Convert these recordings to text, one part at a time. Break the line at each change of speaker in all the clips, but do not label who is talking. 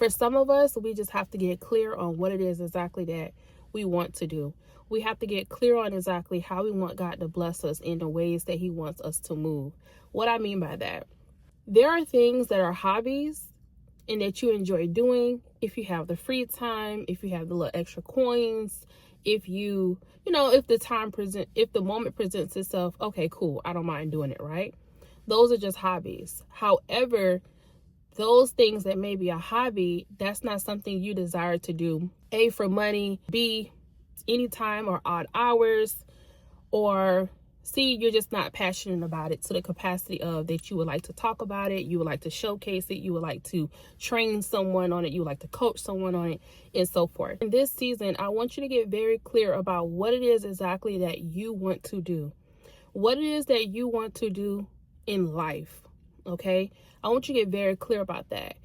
For some of us, we just have to get clear on what it is exactly that we want to do. We have to get clear on exactly how we want God to bless us in the ways that he wants us to move. What I mean by that, there are things that are hobbies and that you enjoy doing. If you have the free time, if you have the little extra coins, if if the moment presents itself, okay, cool, I don't mind doing it, right? Those are just hobbies. However, those things that may be a hobby, that's not something you desire to do. A, for money. B, anytime or odd hours. Or C, you're just not passionate about it to the capacity of that you would like to talk about it, you would like to showcase it, you would like to train someone on it, you would like to coach someone on it, and so forth. In this season, I want you to get very clear about what it is exactly that you want to do. What it is that you want to do in life, okay? I want you to get very clear about that.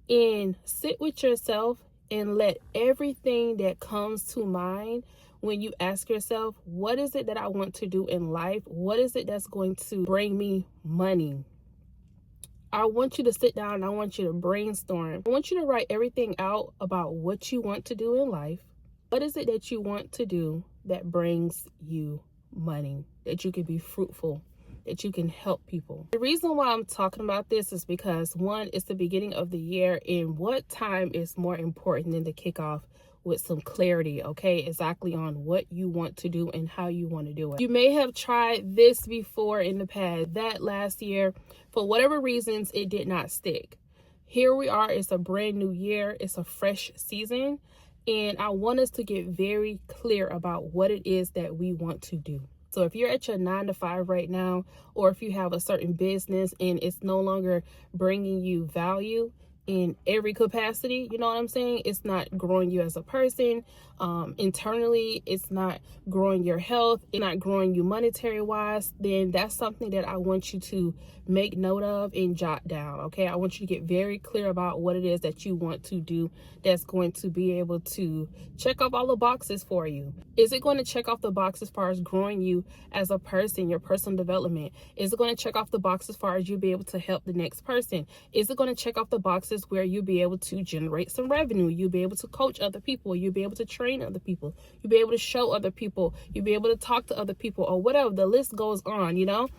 And sit with yourself and let everything that comes to mind when you ask yourself, what is it that I want to do in life? What is it that's going to bring me money? I want you to sit down and I want you to brainstorm. I want you to write everything out about what you want to do in life. What is it that you want to do that brings you money, that you can be fruitful, that you can help people? The reason why I'm talking about this is because, one, it's the beginning of the year, and what time is more important than to kick off with some clarity, okay, exactly on what you want to do and how you want to do it. You may have tried this before in the past, that last year, for whatever reasons, it did not stick. Here we are, it's a brand new year, it's a fresh season, and I want us to get very clear about what it is that we want to do. So if you're at your 9-to-5 right now, or if you have a certain business and it's no longer bringing you value in every capacity, you know what I'm saying? It's not growing you as a person. Internally, it's not growing your health, it's not growing you monetary wise, then that's something that I want you to make note of and jot down, okay? I want you to get very clear about what it is that you want to do that's going to be able to check off all the boxes for you. Is it going to check off the box as far as growing you as a person, your personal development? Is it going to check off the box as far as you be able to help the next person? Is it going to check off the boxes where you'll be able to generate some revenue? You'll be able to coach other people. You'll be able to train other people. You'll be able to show other people. You'll be able to talk to other people, or whatever. The list goes on,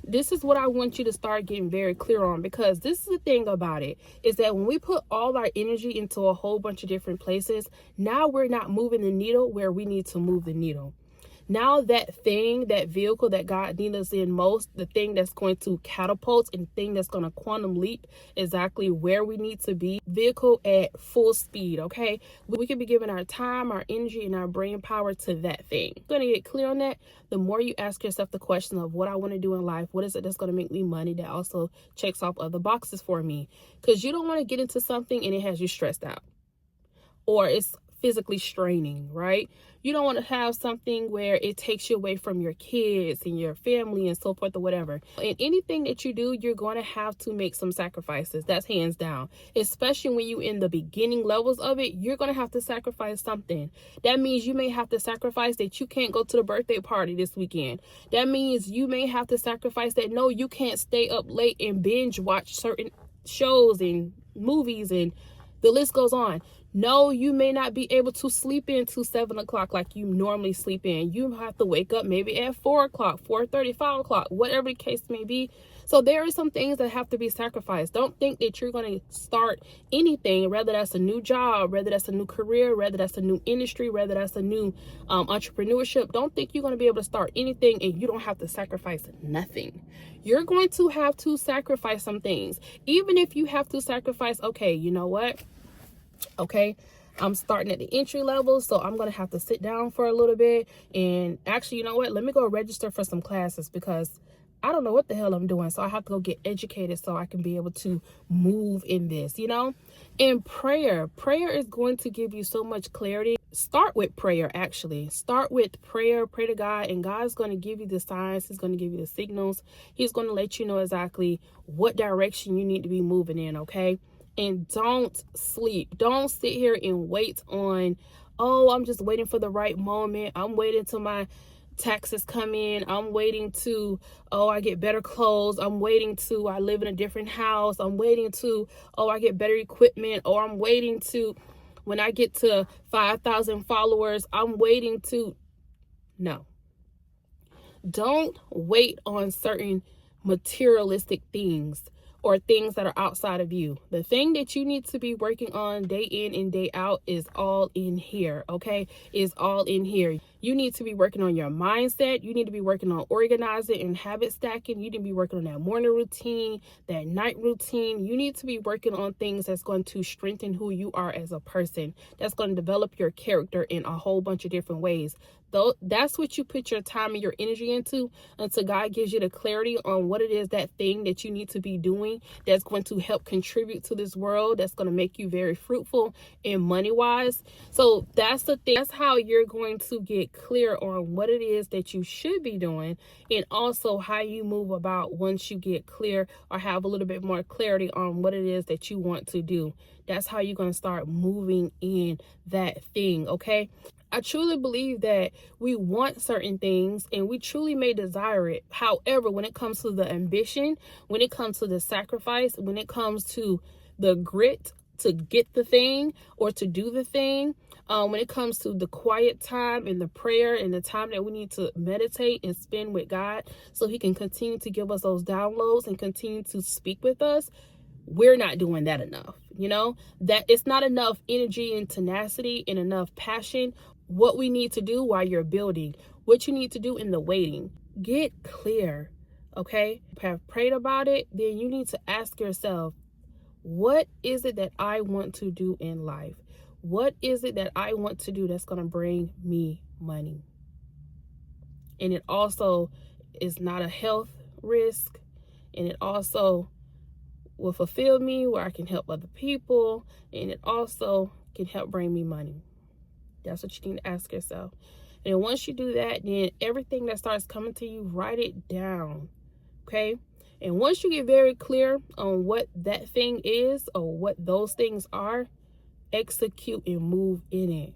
This is what I want you to start getting very clear on, because this is the thing about it, is that when we put all our energy into a whole bunch of different places, now we're not moving the needle where we need to move the needle. Now that vehicle that God needs us in most, the thing that's going to catapult and the thing that's going to quantum leap exactly where we need to be, vehicle at full speed, okay? We can be giving our time, our energy, and our brain power to that thing. You're going to get clear on that. The more you ask yourself the question of what I want to do in life, what is it that's going to make me money that also checks off other boxes for me? Because you don't want to get into something and it has you stressed out, or it's physically straining, right? You don't want to have something where it takes you away from your kids and your family and so forth or whatever. In anything that you do, you're going to have to make some sacrifices. That's hands down. Especially when you're in the beginning levels of it, you're going to have to sacrifice something. That means you may have to sacrifice that you can't go to the birthday party this weekend. That means you may have to sacrifice that, no, you can't stay up late and binge watch certain shows and movies, and the list goes on. No, you may not be able to sleep in till 7 o'clock like you normally sleep in. You have to wake up maybe at 4 o'clock, 4:30, 5 o'clock, whatever the case may be. So there are some things that have to be sacrificed. Don't think that you're going to start anything, whether that's a new job, whether that's a new career, whether that's a new industry, whether that's a new entrepreneurship. Don't think you're going to be able to start anything and you don't have to sacrifice nothing. You're going to have to sacrifice some things. Even if you have to sacrifice, okay, you know what? Okay, I'm starting at the entry level, so I'm going to have to sit down for a little bit. And actually, you know what? Let me go register for some classes, because I don't know what the hell I'm doing. So I have to go get educated so I can be able to move in this, And prayer is going to give you so much clarity. Start with prayer, actually. Start with prayer. Pray to God, and God's going to give you the signs. He's going to give you the signals. He's going to let you know exactly what direction you need to be moving in, okay? And don't sleep. Don't sit here and wait on, oh, I'm just waiting for the right moment. I'm waiting till my taxes come in. I'm waiting to, oh, I get better clothes. I'm waiting to, I live in a different house. I'm waiting to, oh, I get better equipment. Or I'm waiting to, when I get to 5,000 followers, I'm waiting to. No. Don't wait on certain materialistic things or things that are outside of you. The thing that you need to be working on day in and day out is all in here, okay? Is all in here. You need to be working on your mindset. You need to be working on organizing and habit stacking. You need to be working on that morning routine, that night routine. You need to be working on things that's going to strengthen who you are as a person. That's going to develop your character in a whole bunch of different ways. Though that's what you put your time and your energy into until God gives you the clarity on what it is, that thing that you need to be doing that's going to help contribute to this world, that's going to make you very fruitful and money wise. So that's the thing. That's how you're going to get clear on what it is that you should be doing, and also how you move about once you get clear or have a little bit more clarity on what it is that you want to do. That's how you're going to start moving in that thing, okay? I truly believe that we want certain things and we truly may desire it. However, when it comes to the ambition, when it comes to the sacrifice, when it comes to the grit to get the thing or to do the thing, when it comes to the quiet time and the prayer and the time that we need to meditate and spend with God so he can continue to give us those downloads and continue to speak with us, we're not doing that enough. You know, that it's not enough energy and tenacity and enough passion. What we need to do while you're building, what you need to do in the waiting, get clear, okay? Have prayed about it, then you need to ask yourself, what is it that I want to do in life? What is it that I want to do that's going to bring me money? And it also is not a health risk, and it also will fulfill me where I can help other people, and it also can help bring me money. That's what you need to ask yourself. And then once you do that, then everything that starts coming to you, write it down, okay? And once you get very clear on what that thing is or what those things are, execute and move in it.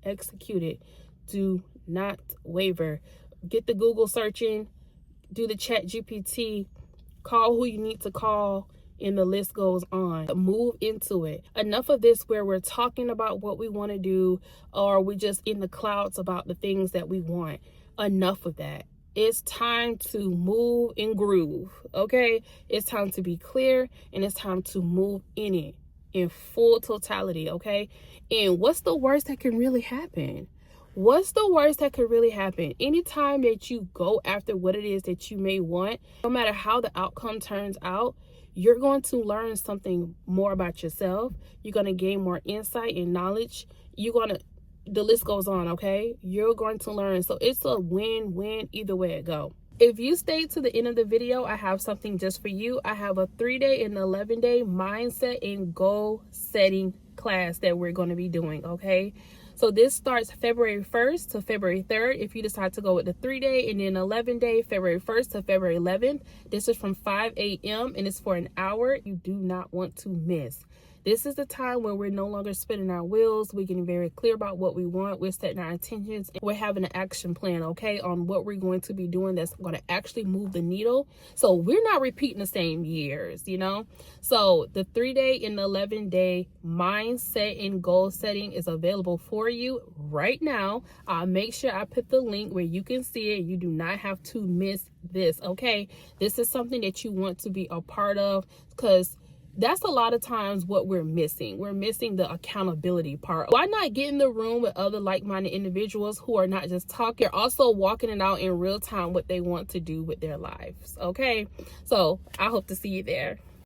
Execute it. Do not waver. Get the Google searching, do the Chat GPT, call who you need to call, and the list goes on. Move into it. Enough of this where we're talking about what we want to do, or we're just in the clouds about the things that we want. Enough of that. It's time to move and groove, okay? It's time to be clear, and it's time to move in it in full totality, okay? And what's the worst that can really happen? What's the worst that could really happen? Anytime that you go after what it is that you may want, no matter how the outcome turns out, you're going to learn something more about yourself. You're going to gain more insight and knowledge. The list goes on, okay? You're going to learn. So it's a win-win either way it go. If you stayed to the end of the video, I have something just for you. I have a 3-day and 11-day mindset and goal setting class that we're going to be doing, okay? So this starts February 1st to February 3rd. If you decide to go with the 3-day and then 11-day, February 1st to February 11th. This is from 5 a.m. and it's for an hour. You do not want to miss. This is the time where we're no longer spinning our wheels. We're getting very clear about what we want. We're setting our intentions. We're having an action plan, okay, on what we're going to be doing that's going to actually move the needle. So we're not repeating the same years, you know. So the 3-day and the 11-day mindset and goal setting is available for you right now. I'll make sure I put the link where you can see it. You do not have to miss this, okay? This is something that you want to be a part of, because that's a lot of times what we're missing. We're missing the accountability part. Why not get in the room with other like-minded individuals who are not just talking, they're also walking it out in real time what they want to do with their lives, okay? So I hope to see you there.